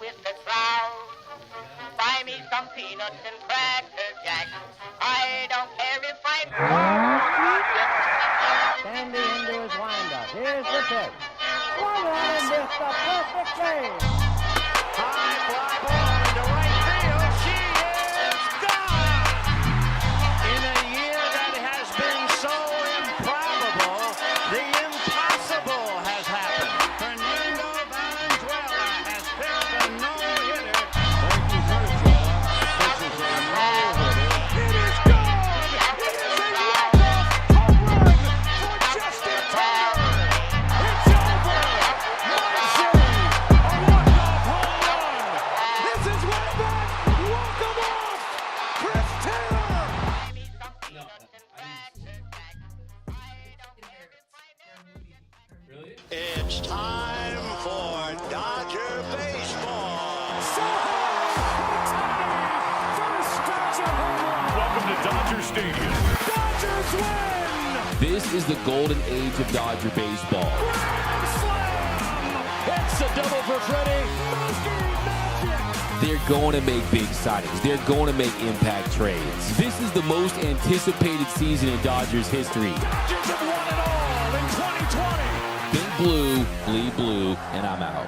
with the crowd. Buy me some peanuts and cracker jack. I don't care if I... Sandy into his windup. Here's the pitch. Swung on and missed a perfect game. High fly ball into right field. She is gone. In a year that has been so improbable, the impossible has happened. Fernando Valenzuela has pitched a no-hitter. Thank you, Kershaw. This is a no-hitter. It is gone. It is a walk-off home run for Justin Turner. It's over. Muncy, a walk-off home run. This is way back. Walk 'em off. Chris Taylor. It's time for Dodger baseball. Welcome to Dodger Stadium. Dodgers win. This is the golden age of Dodger baseball. Grand slam. It's a double for Freddie. Magic. They're going to make big signings. They're going to make impact trades. This is the most anticipated season in Dodgers history. Dodgers have won it all in 2020. Think blue, bleed blue, and I'm out.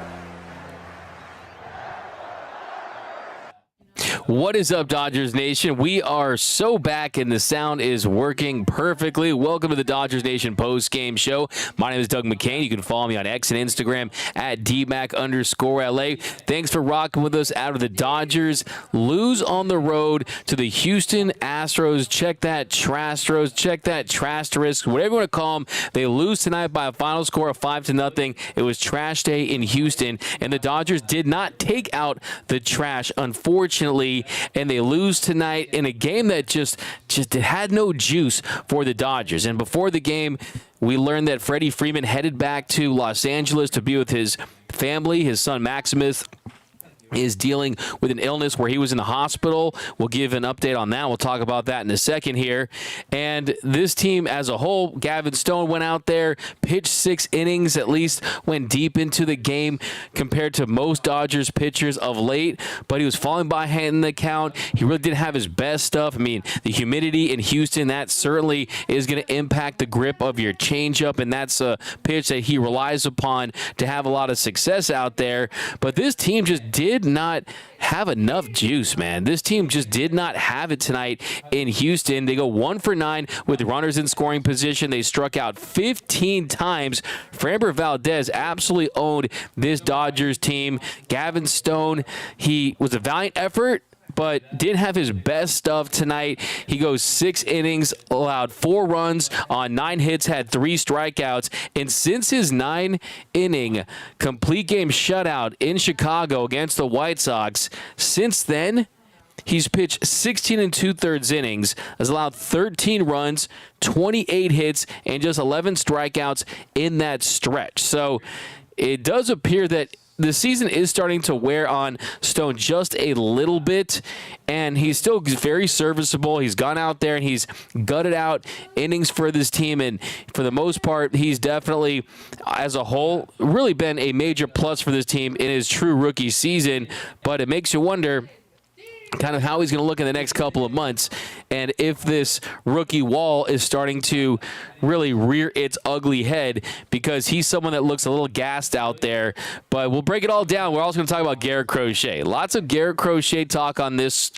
What is up, Dodgers Nation? We are so back, and the sound is working perfectly. Welcome to the Dodgers Nation post-game show. My name is Doug McKain. You can follow me on X and Instagram at DMac_LA. Thanks for rocking with us out of the Dodgers. Lose on the road to the Houston Astros. Check that Trastros. Check that Trasterisk. Whatever you want to call them. They lose tonight by a final score of 5-0. It was trash day in Houston, and the Dodgers did not take out the trash, unfortunately, and they lose tonight in a game that just had no juice for the Dodgers. And before the game, we learned that Freddy Freeman headed back to Los Angeles to be with his family. His son Maximus is dealing with an illness where he was in the hospital. We'll give an update on that. We'll talk about that in a second here. And this team as a whole, Gavin Stone went out there, pitched 6 innings, at least went deep into the game compared to most Dodgers pitchers of late, but he was falling behind in the count. He really didn't have his best stuff. I mean, the humidity in Houston, that certainly is going to impact the grip of your changeup, and that's a pitch that he relies upon to have a lot of success out there. But this team just did not have enough juice, man. This team just did not have it tonight in Houston. They go 1 for 9 with runners in scoring position. They struck out 15 times. Framber Valdez absolutely owned this Dodgers team. Gavin Stone, he was a valiant effort, but didn't have his best stuff tonight. He goes 6 innings, allowed 4 runs on 9 hits, had 3 strikeouts. And since his 9-inning complete game shutout in Chicago against the White Sox, since then, he's pitched 16 2/3 innings, has allowed 13 runs, 28 hits, and just 11 strikeouts in that stretch. So it does appear that the season is starting to wear on Stone just a little bit, and he's still very serviceable. He's gone out there and he's gutted out innings for this team, and for the most part, he's definitely, as a whole, really been a major plus for this team in his true rookie season. But it makes you wonder kind of how he's going to look in the next couple of months, and if this rookie wall is starting to really rear its ugly head, because he's someone that looks a little gassed out there. But we'll break it all down. We're also going to talk about Garrett Crochet. Lots of Garrett Crochet talk on this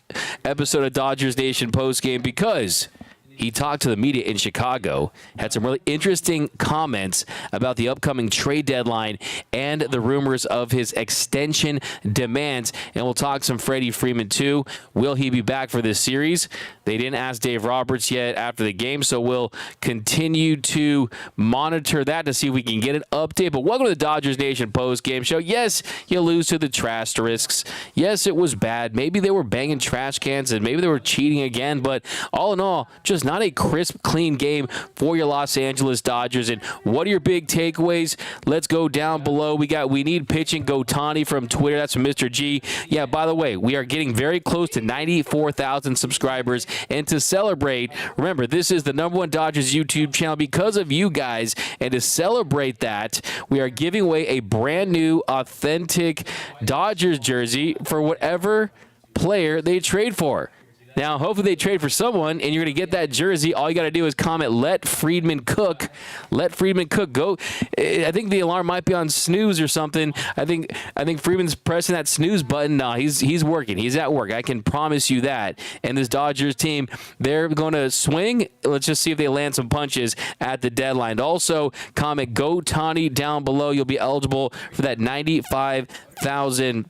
episode of Dodgers Nation postgame, because he talked to the media in Chicago, had some really interesting comments about the upcoming trade deadline and the rumors of his extension demands. And we'll talk some Freddy Freeman too. Will he be back for this series? They didn't ask Dave Roberts yet after the game, so we'll continue to monitor that to see if we can get an update. But welcome to the Dodgers Nation post-game show. Yes, you lose to the Trasterisks. Yes, it was bad. Maybe they were banging trash cans and maybe they were cheating again, but all in all, just not not a crisp, clean game for your Los Angeles Dodgers. And what are your big takeaways? Let's go down below. We need pitching. Gotani from Twitter. That's from Mr. G. Yeah, by the way, we are getting very close to 94,000 subscribers. And to celebrate, remember, this is the #1 Dodgers YouTube channel because of you guys. And to celebrate that, we are giving away a brand new, authentic Dodgers jersey for whatever player they trade for. Now, hopefully they trade for someone, and you're going to get that jersey. All you got to do is comment, "Let Freeman cook." Let Freeman cook. Go. I think the alarm might be on snooze or something. I think Freeman's pressing that snooze button. No, he's working. He's at work. I can promise you that. And this Dodgers team, they're going to swing. Let's just see if they land some punches at the deadline. Also, comment "Gotani" down below. You'll be eligible for that 95,000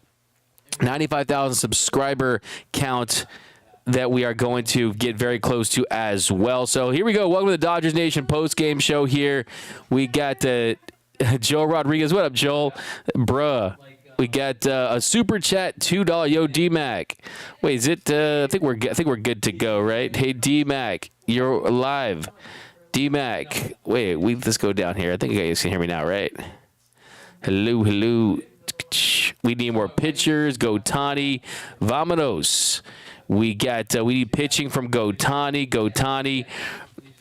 subscriber count that we are going to get very close to as well. So here we go. Welcome to the Dodgers Nation post-game show here. We got Joel Rodriguez. What up, Joel? Bruh. We got a super chat, $2. Yo, D-Mac. Wait, is it? I think we're good to go, right? Hey, D-Mac, you're live. D-Mac. Wait, let's go down here. I think you guys can hear me now, right? Hello, hello. We need more pitchers. Gotani. Vamonos. We need pitching from Gotani.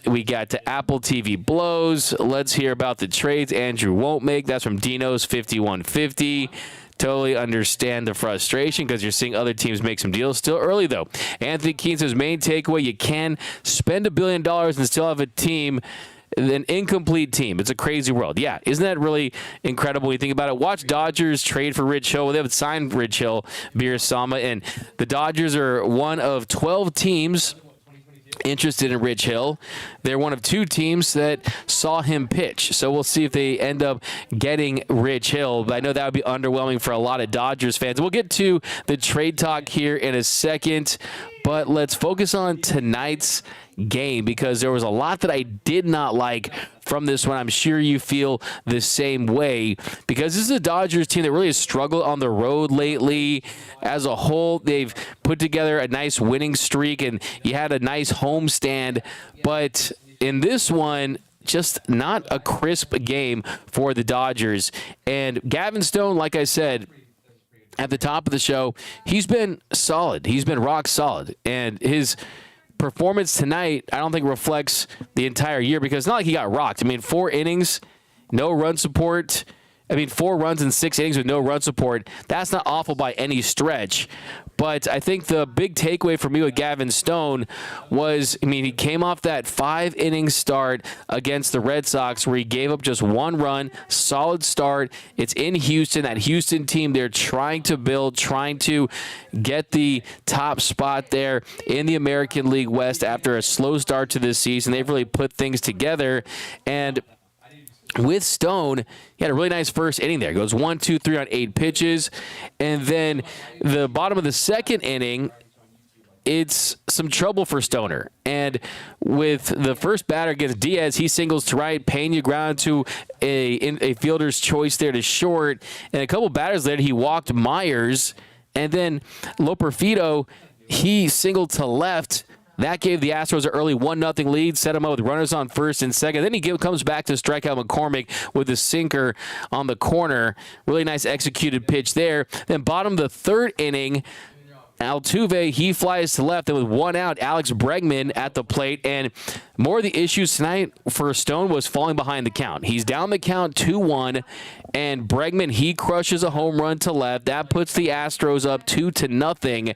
We got Apple TV blows. Let's hear about the trades Andrew won't make. That's from Dino's 5150. Totally understand the frustration because you're seeing other teams make some deals. Still early, though. Anthony Keene says, main takeaway, you can spend $1 billion and still have a team, an incomplete team. It's a crazy world. Yeah, isn't that really incredible when you think about it? Watch Dodgers trade for Rich Hill. Well, they haven't signed Rich Hill, Beersama, and the Dodgers are one of 12 teams interested in Rich Hill. They're one of 2 teams that saw him pitch. So we'll see if they end up getting Rich Hill. But I know that would be underwhelming for a lot of Dodgers fans. We'll get to the trade talk here in a second, but let's focus on tonight's game because there was a lot that I did not like from this one. I'm sure you feel the same way because this is a Dodgers team that really has struggled on the road lately. As a whole, they've put together a nice winning streak and you had a nice homestand, but in this one, just not a crisp game for the Dodgers. And Gavin Stone, like I said at the top of the show, he's been solid. He's been rock solid. And his performance tonight, I don't think reflects the entire year because it's not like he got rocked. I mean, 4 innings, no run support. 4 runs in 6 innings with no run support. That's not awful by any stretch. But I think the big takeaway for me with Gavin Stone was, he came off that 5-inning start against the Red Sox where he gave up just 1 run, solid start. It's in Houston, that Houston team they're trying to build, trying to get the top spot there in the American League West after a slow start to this season. They've really put things together. And with Stone, he had a really nice first inning there. It goes 1, 2, 3 on 8 pitches. And then the bottom of the second inning, it's some trouble for Stoner. And with the first batter against Diaz, he singles to right. Pena ground to a fielder's choice there to short. And a couple batters later, he walked Myers. And then Loperfido, he singled to left. That gave the Astros an early 1-0 lead, set them up with runners on first and second. Then he comes back to strike out McCormick with a sinker on the corner. Really nice executed pitch there. Then bottom of the 3rd inning, Altuve, he flies to left. And with 1 out, Alex Bregman at the plate. And more of the issues tonight for Stone was falling behind the count. He's down the count 2-1. And Bregman, he crushes a home run to left. That puts the Astros up 2-0.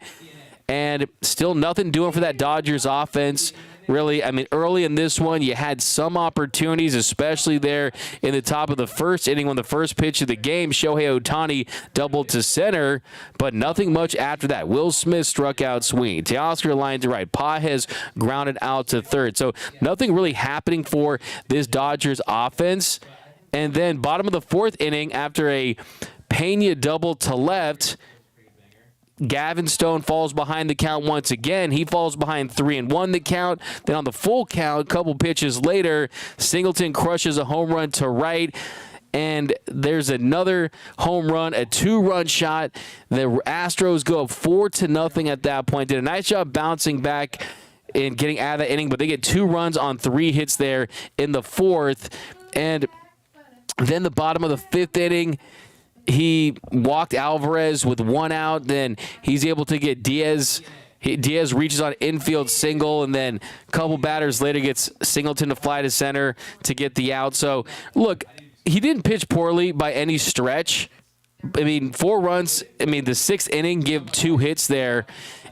And still nothing doing for that Dodgers offense. Really, early in this one, you had some opportunities, especially there in the top of the first inning when the first pitch of the game, Shohei Ohtani doubled to center, but nothing much after that. Will Smith struck out swinging. Teoscar lined to right. Pages grounded out to third. So nothing really happening for this Dodgers offense. And then bottom of the 4th inning, after a Pena double to left, Gavin Stone falls behind the count once again. He falls behind 3-1 the count. Then on the full count, a couple pitches later, Singleton crushes a home run to right. And there's another home run, a 2-run shot. The Astros go up 4-0 at that point. Did a nice job bouncing back in getting out of that inning, but they get 2 runs on 3 hits there in the 4th. And then the bottom of the 5th inning, he walked Alvarez with 1 out. Then he's able to get Diaz. Diaz reaches on infield single, and then a couple batters later gets Singleton to fly to center to get the out. So, look, he didn't pitch poorly by any stretch. I mean, 4 runs. I mean, the 6th inning, give 2 hits there,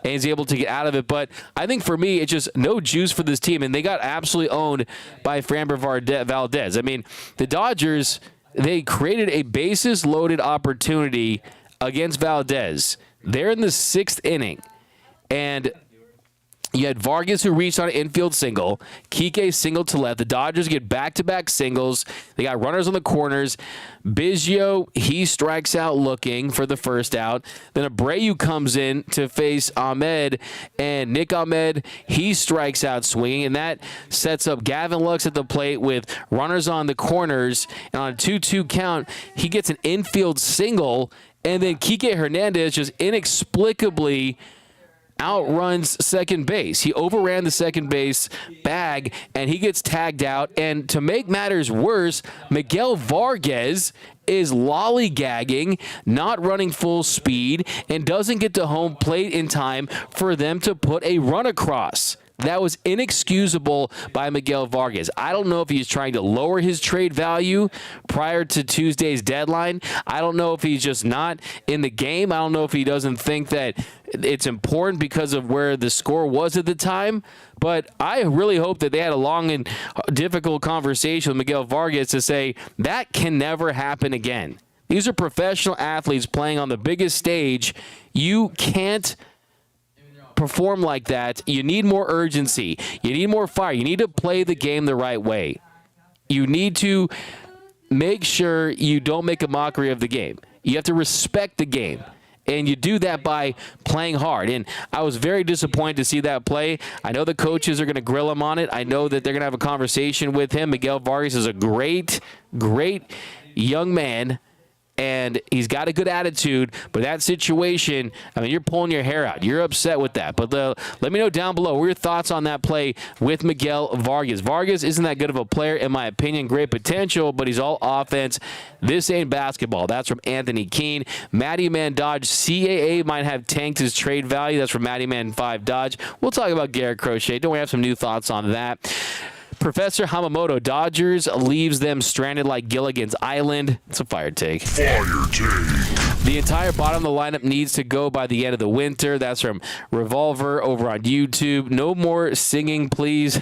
and he's able to get out of it. But I think for me, it's just no juice for this team, and they got absolutely owned by Framber Valdez. I mean, the Dodgers, they created a bases-loaded opportunity against Valdez. They're in the 6th inning, and you had Vargas who reached on an infield single. Kike single to left. The Dodgers get back-to-back singles. They got runners on the corners. Biggio, he strikes out looking for the first out. Then Abreu comes in to face Ahmed, and Nick Ahmed, he strikes out swinging, and that sets up Gavin Lux at the plate with runners on the corners. And on a 2-2 count, he gets an infield single, and then Kike Hernandez just inexplicably outruns second base. He overran the second base bag, and he gets tagged out. And to make matters worse, Miguel Vargas is lollygagging, not running full speed, and doesn't get to home plate in time for them to put a run across. That was inexcusable by Miguel Vargas. I don't know if he's trying to lower his trade value prior to Tuesday's deadline. I don't know if he's just not in the game. I don't know if he doesn't think that it's important because of where the score was at the time. But I really hope that they had a long and difficult conversation with Miguel Vargas to say that can never happen again. These are professional athletes playing on the biggest stage. You can't perform like that. You need more urgency. You need more fire. You need to play the game the right way. You need to make sure you don't make a mockery of the game. You have to respect the game. And you do that by playing hard. And I was very disappointed to see that play. I know the coaches are going to grill him on it. I know that they're going to have a conversation with him. Miguel Vargas is a great, great young man, and he's got a good attitude, but that situation, I mean, you're pulling your hair out. You're upset with that. But let me know down below what are your thoughts on that play with Miguel Vargas. Vargas isn't that good of a player, in my opinion. Great potential, but he's all offense. This ain't basketball. That's from Anthony Keene. Matty Man Dodge, CAA might have tanked his trade value. That's from Matty Man 5 Dodge. We'll talk about Garrett Crochet. Don't we have some new thoughts on that? Professor Hamamoto, Dodgers leaves them stranded like Gilligan's Island. It's a fire take. Fire take. The entire bottom of the lineup needs to go by the end of the winter. That's from Revolver over on YouTube. No more singing, please.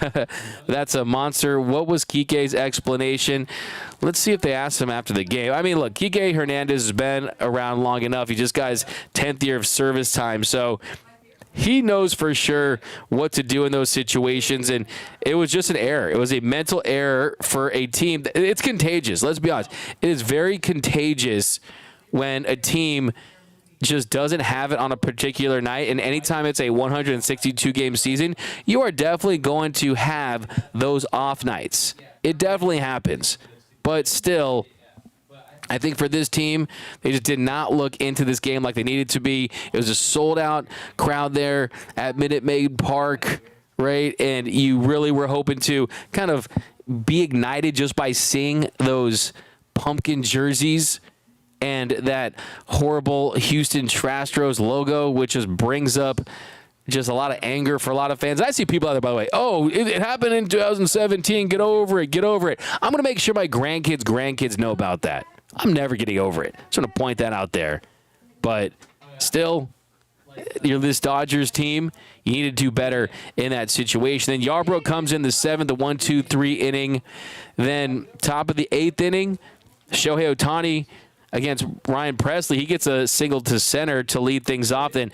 That's a monster. What was Kike's explanation? Let's see if they asked him after the game. I mean, look, Kike Hernandez has been around long enough. He just got his 10th year of service time. So he knows for sure what to do in those situations, and it was just an error. It was a mental error for a team. It's contagious. Let's be honest. It is very contagious when a team just doesn't have it on a particular night, and anytime it's a 162-game season, you are definitely going to have those off nights. It definitely happens, but still, I think for this team, they just did not look into this game like they needed to be. It was a sold-out crowd there at Minute Maid Park, right? And you really were hoping to kind of be ignited just by seeing those pumpkin jerseys and that horrible Houston Astros logo, which just brings up just a lot of anger for a lot of fans. I see people out there, by the way, oh, it happened in 2017. Get over it. Get over it. I'm going to make sure my grandkids know about that. I'm never getting over it. Just want to point that out there. But still, you're this Dodgers team. You need to do better in that situation. Then Yarbrough comes in the 7th, the 1-2-3 inning. Then top of the 8th inning, Shohei Ohtani against Ryan Presley. He gets a single to center to lead things off. Then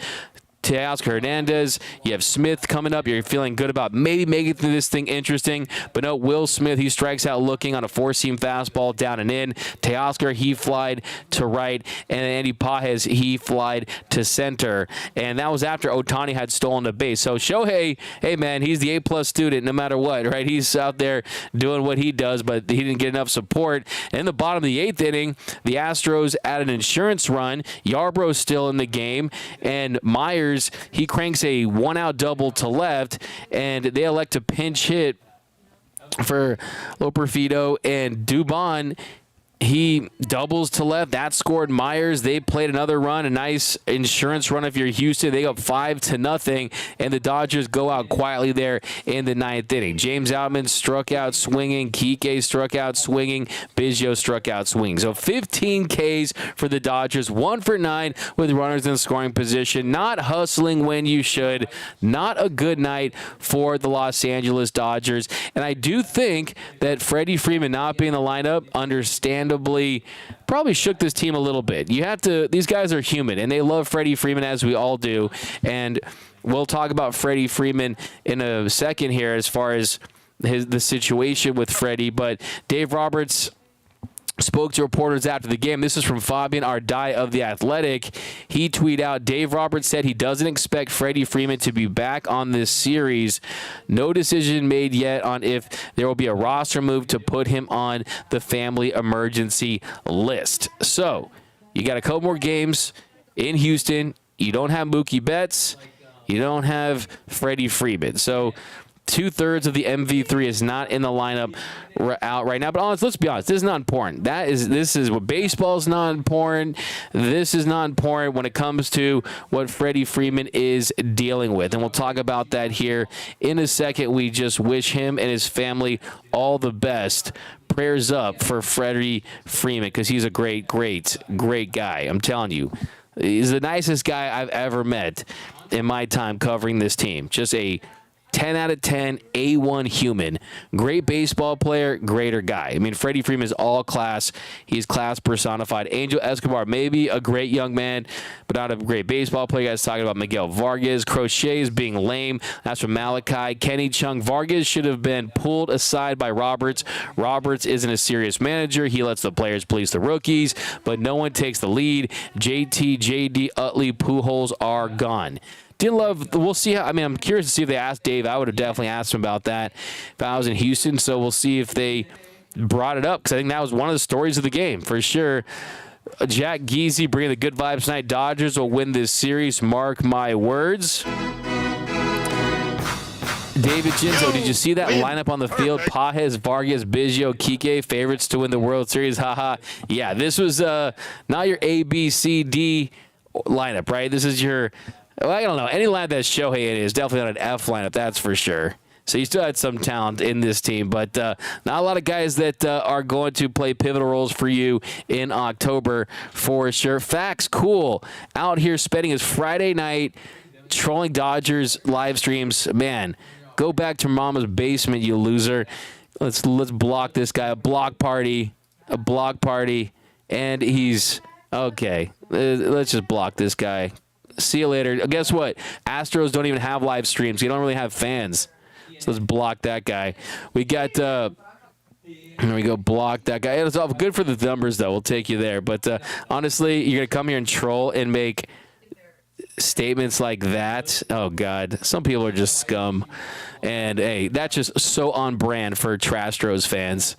Teoscar Hernandez. You have Smith coming up. You're feeling good about maybe making this thing interesting. But no, Will Smith, he strikes out looking on a four-seam fastball down and in. Teoscar, he flied to right. And Andy Pages, he flied to center. And that was after Ohtani had stolen the base. So Shohei, hey, man, he's the A-plus student no matter what, right? He's out there doing what he does, but he didn't get enough support. And in the bottom of the 8th inning, the Astros add an insurance run. Yarbrough's still in the game. And Myers, Dodgers, he cranks a one-out double to left, and they elect to pinch hit for Loperfido, and Dubon, he doubles to left. That scored Myers. They played another run, a nice insurance run if you're Houston. They go up 5-0, and the Dodgers go out quietly there in the 9th inning. James Outman struck out swinging. Kike struck out swinging. Biggio struck out swinging. So 15 Ks for the Dodgers, 1 for 9 with runners in scoring position. Not hustling when you should. Not a good night for the Los Angeles Dodgers. And I do think that Freddie Freeman not being in the lineup, understandably, probably shook this team a little bit. You have to, these guys are human, and they love Freddie Freeman, as we all do. And we'll talk about Freddie Freeman in a second here as far as the situation with Freddie. But Dave Roberts spoke to reporters after the game. This is from Fabian Ardai of The Athletic. He tweeted out, Dave Roberts said he doesn't expect Freddie Freeman to be back on this series. No decision made yet on if there will be a roster move to put him on the family emergency list. So, you got a couple more games in Houston. You don't have Mookie Betts. You don't have Freddie Freeman. So, 2/3 of the MV3 is not in the lineup out right now. But let's be honest, this is not important. This is what baseball is not important. This is not important when it comes to what Freddie Freeman is dealing with. And we'll talk about that here in a second. We just wish him and his family all the best. Prayers up for Freddie Freeman, because he's a great, great, great guy. I'm telling you, he's the nicest guy I've ever met in my time covering this team. Just a 10 out of 10, A1 human. Great baseball player, greater guy. I mean, Freddie Freeman is all class. He's class personified. Angel Escobar, maybe a great young man, but not a great baseball player. You guys talking about Miguel Vargas. Crochet is being lame. That's from Malachi. Kenny Chung. Vargas should have been pulled aside by Roberts. Roberts isn't a serious manager. He lets the players police the rookies, but no one takes the lead. JT, JD, Utley, Pujols are gone. Didn't love. We'll see how. I mean, I'm curious to see if they asked Dave. I would have definitely asked him about that if I was in Houston. So we'll see if they brought it up, because I think that was one of the stories of the game for sure. Jack Geezy bringing the good vibes tonight. Dodgers will win this series. Mark my words. David Jinzo, did you see that lineup on the field? Pajes, Vargas, Biggio, Kike, favorites to win the World Series. Haha. Yeah, this was not your A, B, C, D lineup, right? This is your. Well, I don't know. Any lineup that Shohei in is definitely not an F lineup, that's for sure. So you still had some talent in this team, but not a lot of guys that are going to play pivotal roles for you in October for sure. Facts, cool. Out here spending his Friday night trolling Dodgers live streams. Man, go back to mama's basement, you loser. Let's block this guy. A block party, and he's okay. Let's just block this guy. See you later. Guess what? Astros don't even have live streams. You don't really have fans. So let's block that guy. We got, there we go, block that guy. It's all good for the numbers, though. We'll take you there. But honestly, you're going to come here and troll and make statements like that. Oh, God. Some people are just scum. And, hey, that's just so on brand for Astros fans.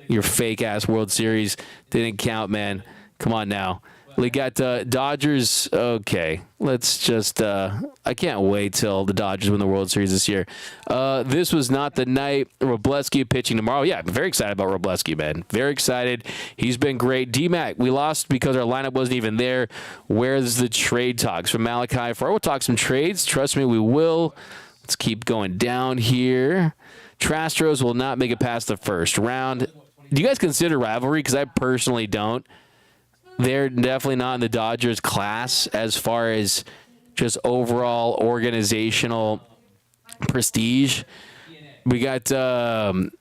Your fake-ass World Series didn't count, man. Come on now. We got Dodgers. Okay, let's just I can't wait till the Dodgers win the World Series this year. This was not the night. Robleski pitching tomorrow. Yeah, I'm very excited about Robleski, man. Very excited. He's been great. D-Mac, we lost because our lineup wasn't even there. Where's the trade talks from Malachi? We'll talk some trades. Trust me, we will. Let's keep going down here. Astros will not make it past the first round. Do you guys consider rivalry? Because I personally don't. They're definitely not in the Dodgers class as far as just overall organizational prestige. We got,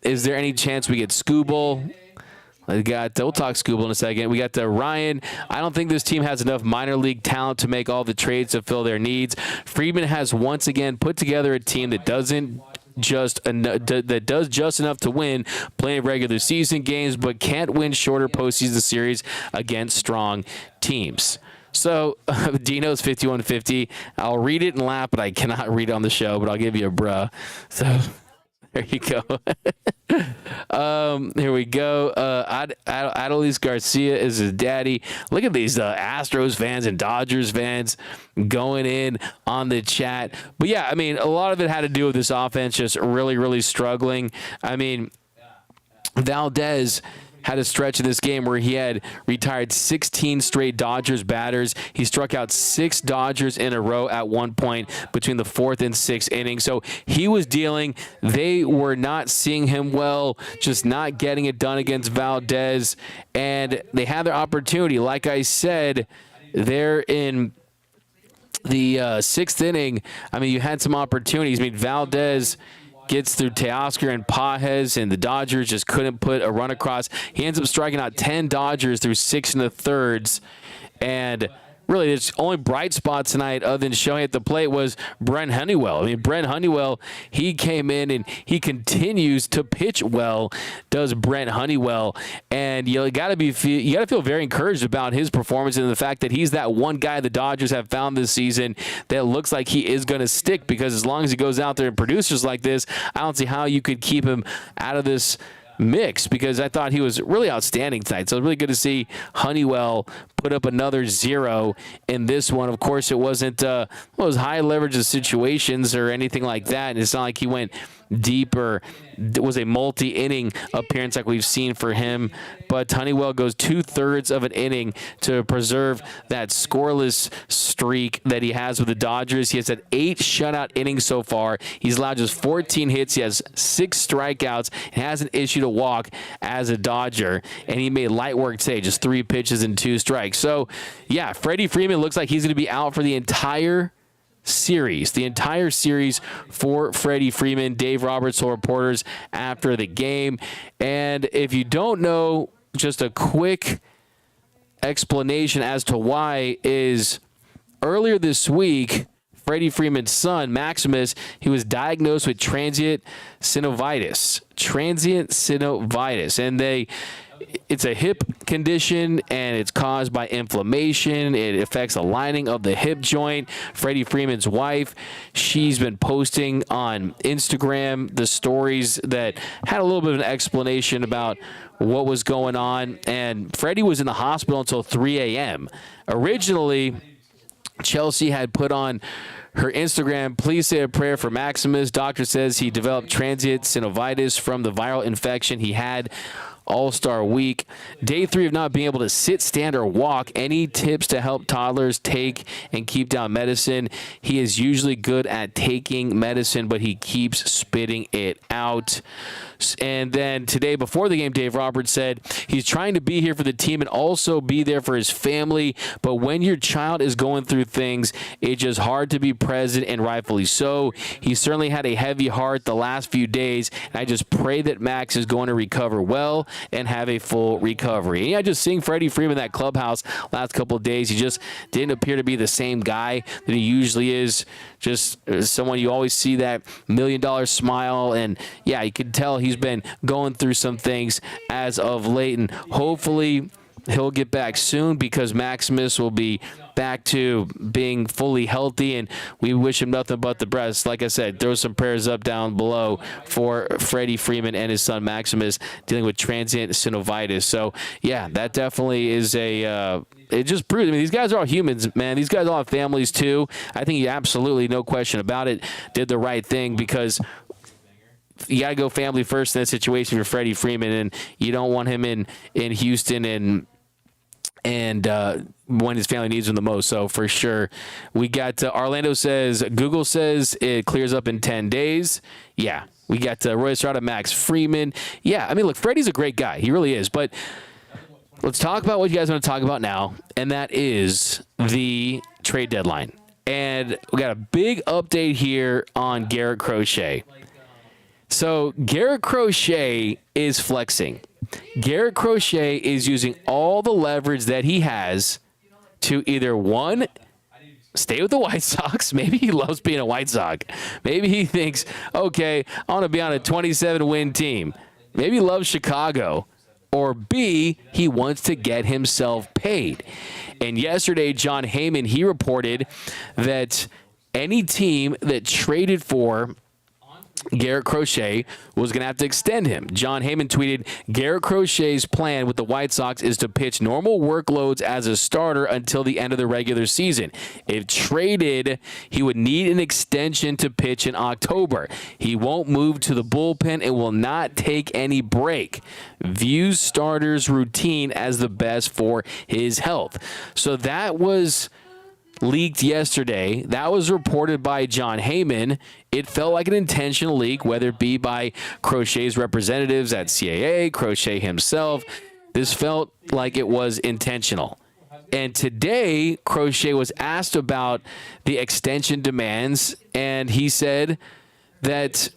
is there any chance we get Scooble? We'll talk Scooble in a second. We got Ryan. I don't think this team has enough minor league talent to make all the trades to fill their needs. Freeman has once again put together a team that does just enough to win plenty of regular season games, but can't win shorter postseason series against strong teams. So Dino's 5150. I'll read it and laugh, but I cannot read it on the show, but I'll give you a bruh. So There you go. Here we go. Adolis Garcia is his daddy. Look at these Astros fans and Dodgers fans going in on the chat. But yeah, I mean, a lot of it had to do with this offense just really, really struggling. I mean, Valdez had a stretch in this game where he had retired 16 straight Dodgers batters. He struck out 6 Dodgers in a row at one point between the 4th and 6th inning. So he was dealing. They were not seeing him well, just not getting it done against Valdez. And they had their opportunity. Like I said, they're in the 6th inning. I mean, you had some opportunities. I mean, Valdez gets through Teoscar and Pages, and the Dodgers just couldn't put a run across. He ends up striking out 10 Dodgers through 6 1/3, and really, the only bright spot tonight, other than showing at the plate, was Brent Honeywell. I mean, Brent Honeywell, he came in and he continues to pitch well. Does Brent Honeywell, and you got to feel very encouraged about his performance and the fact that he's that one guy the Dodgers have found this season that looks like he is going to stick. Because as long as he goes out there and produces like this, I don't see how you could keep him out of this mix, because I thought he was really outstanding tonight. So it's really good to see Honeywell put up another 0 in this one. Of course, it wasn't those high leverage situations or anything like that. And it's not like he went deep or was a multi-inning appearance like we've seen for him. But Honeywell goes 2/3 of an inning to preserve that scoreless streak that he has with the Dodgers. He has had 8 shutout innings so far. He's allowed just 14 hits. He has 6 strikeouts and hasn't issued a walk as a Dodger. And he made light work today, just 3 pitches and 2 strikes. So, yeah, Freddie Freeman looks like he's going to be out for the entire series. The entire series for Freddie Freeman. Dave Roberts told reporters after the game. And if you don't know, just a quick explanation as to why is earlier this week, Freddie Freeman's son, Maximus, he was diagnosed with transient synovitis. And it's a hip condition, and it's caused by inflammation. It affects the lining of the hip joint. Freddie Freeman's wife, she's been posting on Instagram the stories that had a little bit of an explanation about what was going on. And Freddie was in the hospital until 3 a.m. Originally, Chelsea had put on her Instagram, "Please say a prayer for Maximus. Doctor says he developed transient synovitis from the viral infection he had All-Star Week. Day 3 of not being able to sit, stand, or walk. Any tips to help toddlers take and keep down medicine? He is usually good at taking medicine, but he keeps spitting it out." And then today, before the game, Dave Roberts said he's trying to be here for the team and also be there for his family. But when your child is going through things, it's just hard to be present, and rightfully so. He certainly had a heavy heart the last few days, and I just pray that Max is going to recover well and have a full recovery. And yeah, just seeing Freddie Freeman in that clubhouse last couple of days, he just didn't appear to be the same guy that he usually is. Just someone you always see that $1 million smile, and yeah, you can tell he's been going through some things as of late, and hopefully he'll get back soon, because Maximus will be back to being fully healthy, and we wish him nothing but the best. Like I said, throw some prayers up down below for Freddie Freeman and his son Maximus dealing with transient synovitis. So yeah, that definitely is it just proves, I mean, these guys are all humans, man. These guys all have families too. I think he absolutely, no question about it, did the right thing, because you got to go family first in that situation for Freddie Freeman, and you don't want him in Houston and when his family needs him the most. So for sure, we got Orlando says, Google says it clears up in 10 days. Yeah, we got Roy Estrada, Max Freeman. Yeah, I mean, look, Freddie's a great guy. He really is. But let's talk about what you guys want to talk about now, and that is the trade deadline. And we got a big update here on Garrett Crochet. So Garrett Crochet is flexing. Garrett Crochet is using all the leverage that he has to either, one, stay with the White Sox. Maybe he loves being a White Sox. Maybe he thinks, okay, I want to be on a 27-win team. Maybe he loves Chicago. Or B, he wants to get himself paid. And yesterday, John Heyman, he reported that any team that traded for Garrett Crochet was going to have to extend him. John Heyman tweeted, Garrett Crochet's plan with the White Sox is to pitch normal workloads as a starter until the end of the regular season. If traded, he would need an extension to pitch in October. He won't move to the bullpen and will not take any break. Views starter's routine as the best for his health. So that was leaked yesterday. That was reported by John Heyman. It felt like an intentional leak, whether it be by Crochet's representatives at CAA, Crochet himself. This felt like it was intentional. And today, Crochet was asked about the extension demands, and he said that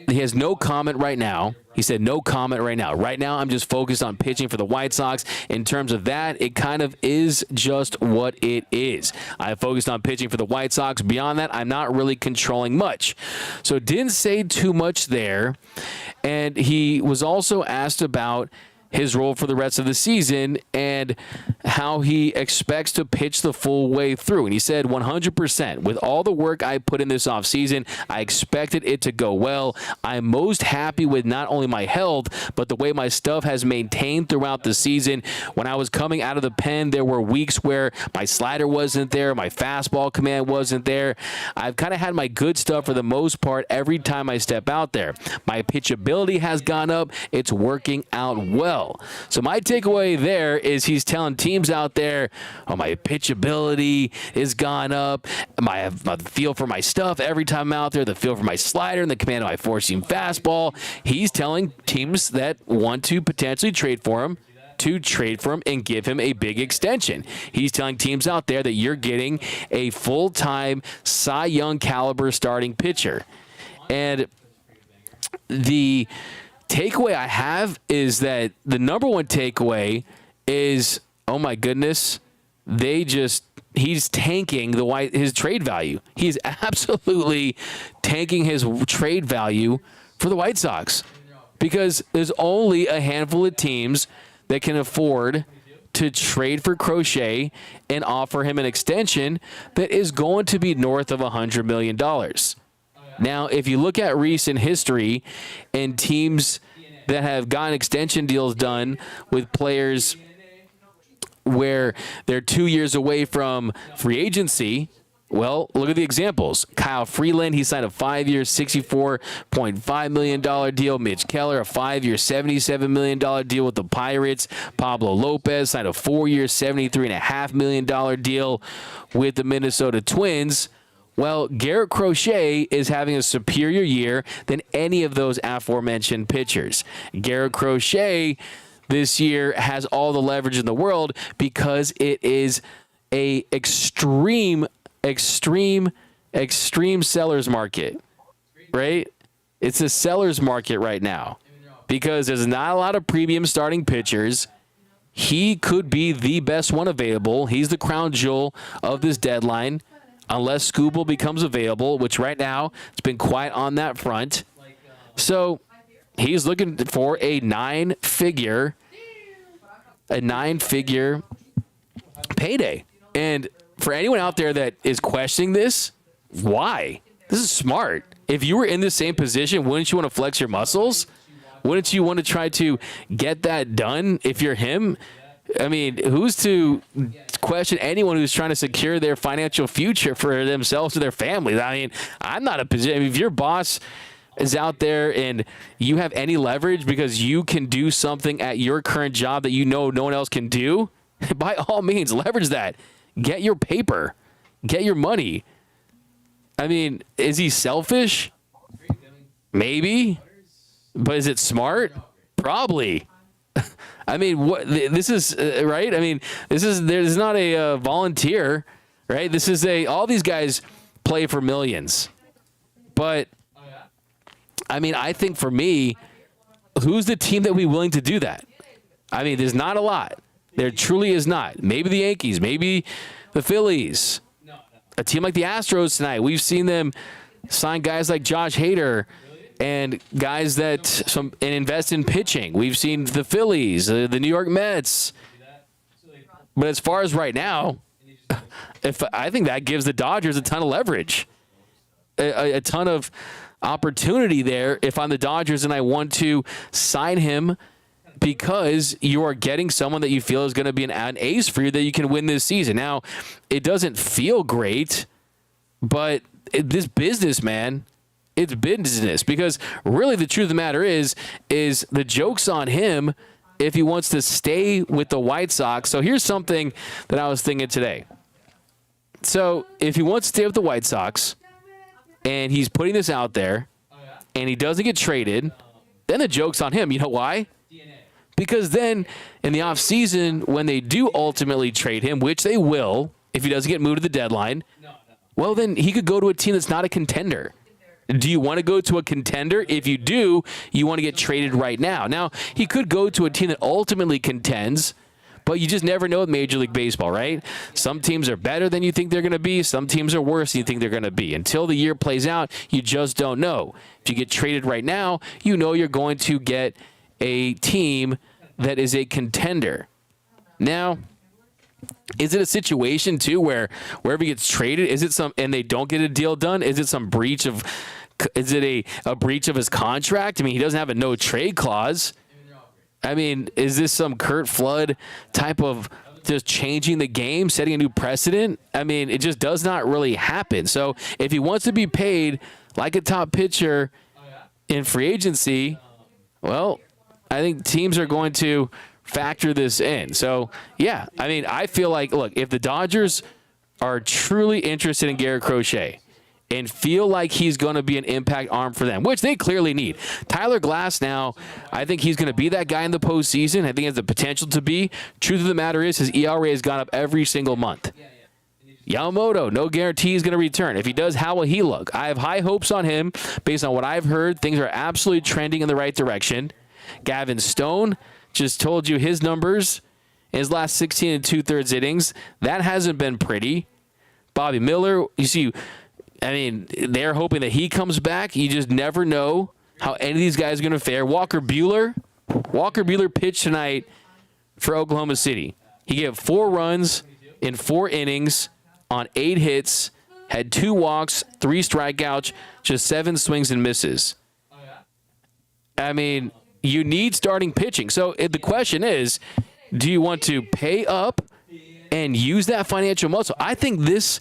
he has no comment right now. He said, no comment right now. Right now, I'm just focused on pitching for the White Sox. In terms of that, it kind of is just what it is. I focused on pitching for the White Sox. Beyond that, I'm not really controlling much. So didn't say too much there. And he was also asked about his role for the rest of the season and how he expects to pitch the full way through. And he said 100%. With all the work I put in this offseason, I expected it to go well. I'm most happy with not only my health, but the way my stuff has maintained throughout the season. When I was coming out of the pen, there were weeks where my slider wasn't there, my fastball command wasn't there. I've kind of had my good stuff for the most part every time I step out there. My pitchability has gone up. It's working out well. So my takeaway there is he's telling teams out there, oh, my pitchability has gone up. My feel for my stuff every time I'm out there, the feel for my slider and the command of my four-seam fastball. He's telling teams that want to potentially trade for him to trade for him and give him a big extension. He's telling teams out there that you're getting a full-time Cy Young caliber starting pitcher. And the takeaway I have is that the number one takeaway is, oh my goodness, he's tanking his trade value. He's absolutely tanking his trade value for the White Sox because there's only a handful of teams that can afford to trade for Crochet and offer him an extension that is going to be north of $100 million. Now, if you look at recent history and teams that have gotten extension deals done with players where they're 2 years away from free agency, well, look at the examples. Kyle Freeland, he signed a 5-year, $64.5 million deal. Mitch Keller, a 5-year, $77 million deal with the Pirates. Pablo Lopez signed a 4-year, $73.5 million deal with the Minnesota Twins. Well, Garrett Crochet is having a superior year than any of those aforementioned pitchers. Garrett Crochet this year has all the leverage in the world because it is a extreme seller's market, right? It's a seller's market right now because there's not a lot of premium starting pitchers. He could be the best one available. He's the crown jewel of this deadline. Unless Scooble becomes available, which right now it's been quiet on that front. So he's looking for a nine-figure payday. And for anyone out there that is questioning this, why? This is smart. If you were in the same position, wouldn't you want to flex your muscles? Wouldn't you want to try to get that done if you're him? I mean, who's to question anyone who's trying to secure their financial future for themselves or their families? I mean, I'm not a position. I mean, if your boss is out there and you have any leverage because you can do something at your current job that you know no one else can do, by all means, leverage that. Get your paper. Get your money. I mean, is he selfish? Maybe. But is it smart? Probably. I mean, this is right. I mean, there's not a volunteer, right? This is all these guys play for millions, but I mean, I think for me, who's the team that would be willing to do that? I mean, there's not a lot. There truly is not. Maybe the Yankees, maybe the Phillies, a team like the Astros tonight. We've seen them sign guys like Josh Hader. And guys that invest in pitching. We've seen the Phillies, the New York Mets. But as far as right now, I think that gives the Dodgers a ton of leverage. a ton of opportunity there if I'm the Dodgers and I want to sign him because you are getting someone that you feel is going to be an ace for you that you can win this season. Now, it doesn't feel great, but this business, man, it's business, because really the truth of the matter is the joke's on him if he wants to stay with the White Sox. So here's something that I was thinking today. So if he wants to stay with the White Sox and he's putting this out there and he doesn't get traded, then the joke's on him. You know why? Because then in the offseason, when they do ultimately trade him, which they will if he doesn't get moved to the deadline, well, then he could go to a team that's not a contender. Do you want to go to a contender? If you do, you want to get traded right now. Now, he could go to a team that ultimately contends, but you just never know with Major League Baseball, right? Some teams are better than you think they're going to be. Some teams are worse than you think they're going to be. Until the year plays out, you just don't know. If you get traded right now, you know you're going to get a team that is a contender. Now, is it a situation, too, where wherever he gets traded, is it some, and they don't get a deal done, is it some breach of, is it a breach of his contract? I mean, he doesn't have a no trade clause. I mean, is this some Kurt Flood type of just changing the game, setting a new precedent? I mean, it just does not really happen. So if he wants to be paid like a top pitcher in free agency, well, I think teams are going to factor this in. So, yeah, I mean, I feel like, look, if the Dodgers are truly interested in Garrett Crochet and feel like he's going to be an impact arm for them, which they clearly need. Tyler Glass now, I think he's going to be that guy in the postseason. I think he has the potential to be. Truth of the matter is his ERA has gone up every single month. Yamamoto, no guarantee he's going to return. If he does, how will he look? I have high hopes on him based on what I've heard. Things are absolutely trending in the right direction. Gavin Stone, just told you his numbers in his last 16 and 2/3 innings. That hasn't been pretty. Bobby Miller, you see, I mean, they're hoping that he comes back. You just never know how any of these guys are going to fare. Walker Buehler pitched tonight for Oklahoma City. He gave 4 runs in 4 innings on 8 hits, had 2 walks, 3 strikeouts, just 7 swings and misses. I mean, you need starting pitching. So the question is, do you want to pay up and use that financial muscle? I think this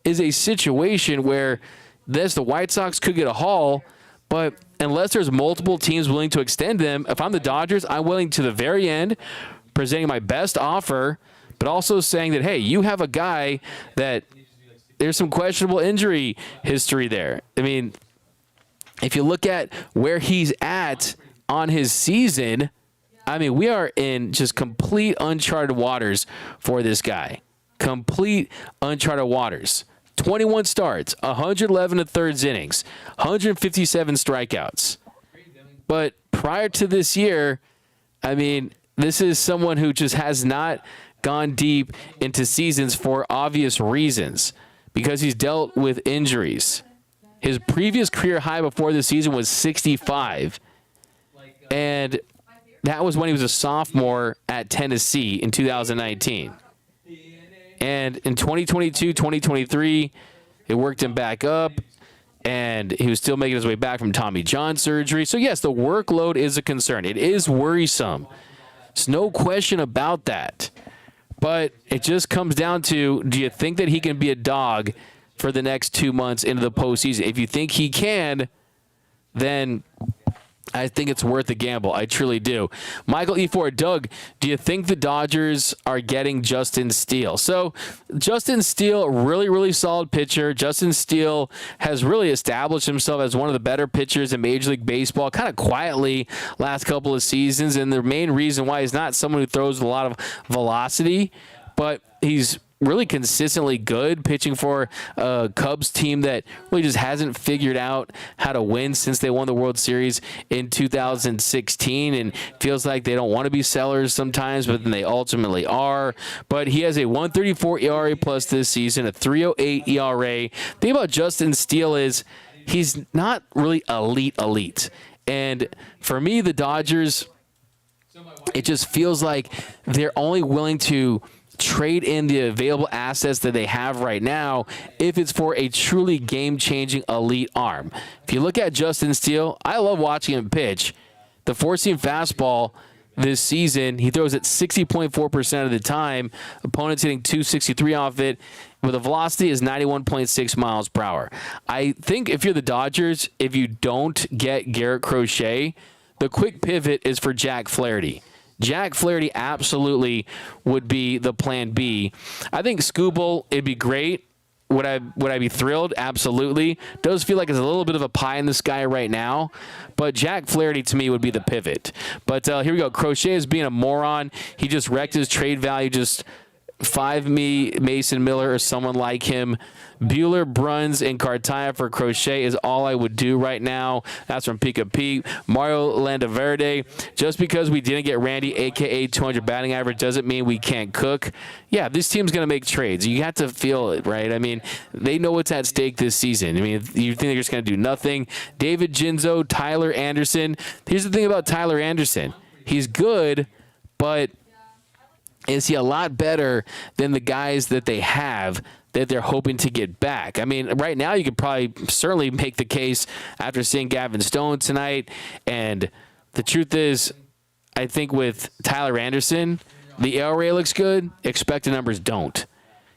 is a situation where the White Sox could get a haul, but unless there's multiple teams willing to extend them, if I'm the Dodgers, I'm willing to the very end, presenting my best offer, but also saying that, hey, you have a guy that there's some questionable injury history there. I mean, if you look at where he's at on his season, I mean, we are in just complete uncharted waters for this guy. Complete uncharted waters. 21 starts, 111 1/3 innings, 157 strikeouts. But prior to this year, I mean, this is someone who just has not gone deep into seasons for obvious reasons because he's dealt with injuries. His previous career high before this season was 65. And that was when he was a sophomore at Tennessee in 2019. And in 2022, 2023, it worked him back up, and he was still making his way back from Tommy John surgery. So, yes, the workload is a concern. It is worrisome. There's no question about that. But it just comes down to, do you think that he can be a dog for the next 2 months into the postseason? If you think he can, then I think it's worth a gamble. I truly do. Michael E4, Doug, do you think the Dodgers are getting Justin Steele? So Justin Steele, really, really solid pitcher. Justin Steele has really established himself as one of the better pitchers in Major League Baseball, kind of quietly last couple of seasons. And the main reason why he's not someone who throws a lot of velocity, but he's really consistently good pitching for a Cubs team that really just hasn't figured out how to win since they won the World Series in 2016, and feels like they don't want to be sellers sometimes, but then they ultimately are. But he has a 1.34 ERA plus this season, a 3.08 ERA. The thing about Justin Steele is he's not really elite. And for me, the Dodgers, it just feels like they're only willing to trade in the available assets that they have right now if it's for a truly game-changing elite arm. If you look at Justin Steele, I love watching him pitch. The four-seam fastball this season, he throws it 60.4% of the time. Opponents hitting 263 off it, with a velocity is 91.6 miles per hour. I think if you're the Dodgers, if you don't get Garrett Crochet, the quick pivot is for Jack Flaherty. Jack Flaherty absolutely would be the plan B. I think Skubal, it'd be great. Would I be thrilled? Absolutely. Does feel like it's a little bit of a pie in the sky right now, but Jack Flaherty to me would be the pivot. But here we go. Crochet is being a moron. He just wrecked his trade value. Just 5-me Mason Miller or someone like him. Bueller, Bruns, and Cartaya for Crochet is all I would do right now. That's from Pika Pete. Mario Landaverde. Just because we didn't get Randy, a.k.a. 200 batting average, doesn't mean we can't cook. Yeah, this team's going to make trades. You have to feel it, right? I mean, they know what's at stake this season. I mean, you think they're just going to do nothing. David Ginzo, Tyler Anderson. Here's the thing about Tyler Anderson. He's good, but is he a lot better than the guys that they have that they're hoping to get back? I mean, right now you could probably certainly make the case after seeing Gavin Stone tonight. And the truth is, I think with Tyler Anderson, the ERA looks good. Expected numbers don't.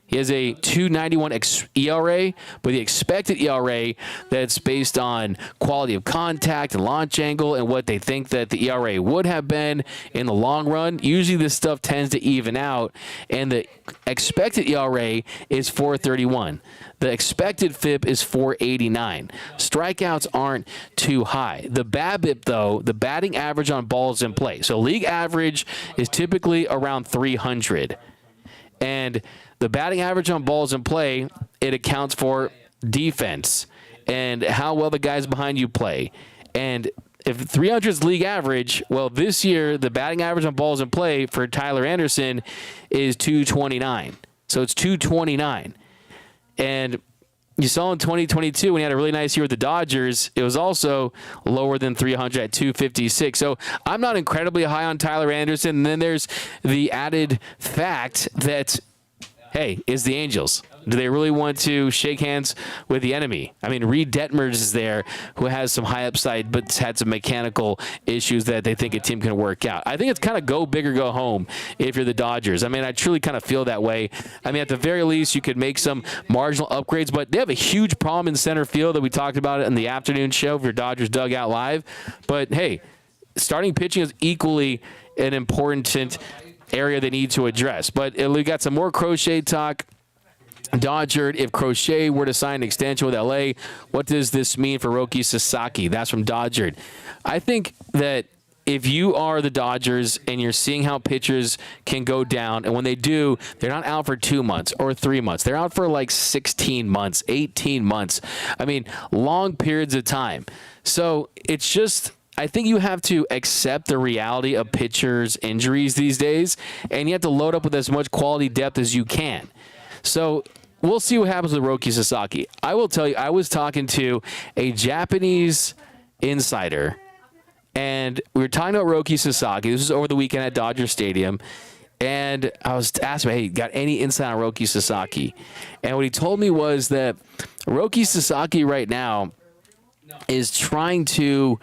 He has a 2.91 ERA, but the expected ERA that's based on quality of contact and launch angle and what they think that the ERA would have been in the long run. Usually this stuff tends to even out, and the expected ERA is 4.31. The expected FIP is 4.89. Strikeouts aren't too high. The BABIP, though, the batting average on balls in play. So league average is typically around 300. And the batting average on balls in play, it accounts for defense and how well the guys behind you play. And if 300 is league average, well, this year the batting average on balls in play for Tyler Anderson is 229. So it's 229. And you saw in 2022 when he had a really nice year with the Dodgers, it was also lower than 300 at 256. So I'm not incredibly high on Tyler Anderson. And then there's the added fact that, hey, it's the Angels. Do they really want to shake hands with the enemy? I mean, Reed Detmers is there, who has some high upside, but had some mechanical issues that they think a team can work out. I think it's kind of go big or go home if you're the Dodgers. I mean, I truly kind of feel that way. I mean, at the very least, you could make some marginal upgrades, but they have a huge problem in center field that we talked about in the afternoon show for your Dodgers Dugout Live. But, hey, starting pitching is equally an important area they need to address. But we got some more Crochet talk. Dodger, if Crochet were to sign an extension with LA, what does this mean for Roki Sasaki? That's from Dodger. I think that if you are the Dodgers and you're seeing how pitchers can go down, and when they do, they're not out for 2 months or 3 months. They're out for like 16 months, 18 months. I mean, long periods of time. So it's just, I think you have to accept the reality of pitchers' injuries these days, and you have to load up with as much quality depth as you can. So we'll see what happens with Roki Sasaki. I will tell you, I was talking to a Japanese insider, and we were talking about Roki Sasaki. This was over the weekend at Dodger Stadium, and I was asking him, hey, got any insight on Roki Sasaki? And what he told me was that Roki Sasaki right now is trying to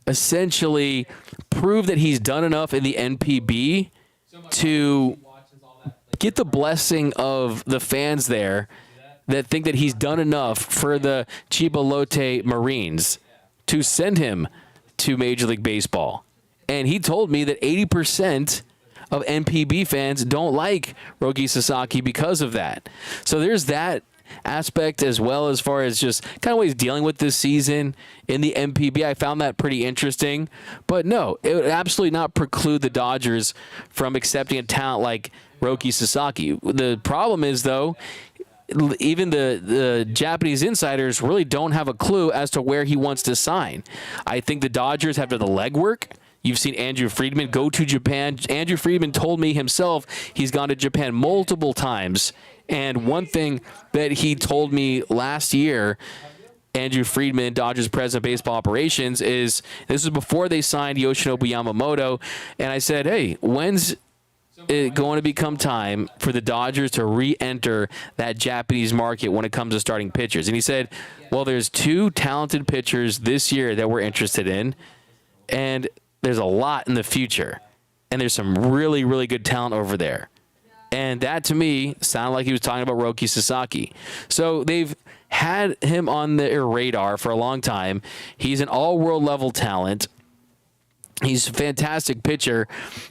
essentially prove that he's done enough in the NPB to get the blessing of the fans there that think that he's done enough for the Chibalote Marines to send him to Major League Baseball. And he told me that 80% of NPB fans don't like Roki Sasaki because of that. So there's that aspect as well, as far as just kind of ways dealing with this season in the NPB. I found that pretty interesting. But no, it would absolutely not preclude the Dodgers from accepting a talent like Roki Sasaki. The problem is, though, even the Japanese insiders really don't have a clue as to where he wants to sign. I think the Dodgers have done the legwork. You've seen Andrew Friedman go to Japan. Andrew Friedman told me himself he's gone to Japan multiple times. And one thing that he told me last year, Andrew Friedman, Dodgers president of baseball operations, is this was before they signed Yoshinobu Yamamoto. And I said, hey, when's it going to become time for the Dodgers to re-enter that Japanese market when it comes to starting pitchers? And he said, well, there's 2 talented pitchers this year that we're interested in, and there's a lot in the future. And there's some really, really good talent over there. And that, to me, sounded like he was talking about Roki Sasaki. So they've had him on their radar for a long time. He's an all-world level talent. He's a fantastic pitcher,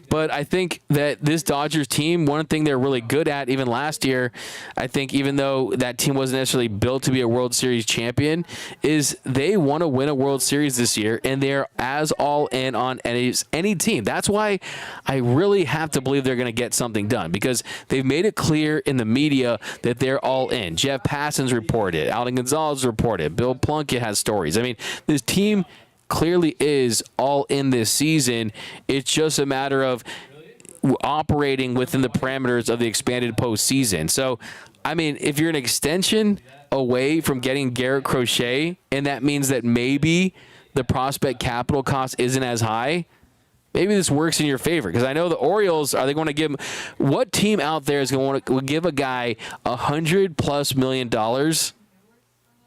but I think that this Dodgers team, one thing they're really good at, even last year, I think even though that team wasn't necessarily built to be a World Series champion, is they want to win a World Series this year, and they're as all in on any team. That's why I really have to believe they're going to get something done, because they've made it clear in the media that they're all in. Jeff Passan's reported, Alden Gonzalez reported, Bill Plunkett has stories. I mean, this team clearly is all in this season. It's just a matter of operating within the parameters of the expanded postseason. So, I mean, if you're an extension away from getting Garrett Crochet, and that means that maybe the prospect capital cost isn't as high, maybe this works in your favor. Because I know the Orioles, are they going to give him, what team out there is going to give a guy $100+ million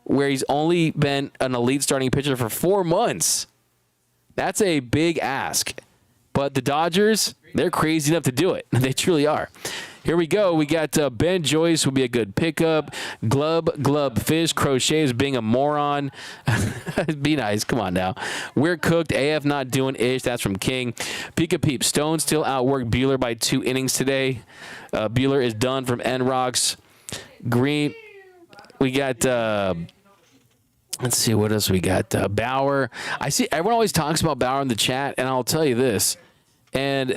where he's only been an elite starting pitcher for 4 months? That's a big ask. But the Dodgers, they're crazy enough to do it. They truly are. Here we go. We got Ben Joyce would be a good pickup. Glub Fish. Crochet is being a moron. Be nice. Come on now. We're cooked. AF not doing ish. That's from King. Pika Peep. Stone still outworked Bueller by 2 innings today. Bueller is done from N-Rocks. Green. We got, let's see, what else we got? Bauer. I see everyone always talks about Bauer in the chat, and I'll tell you this. And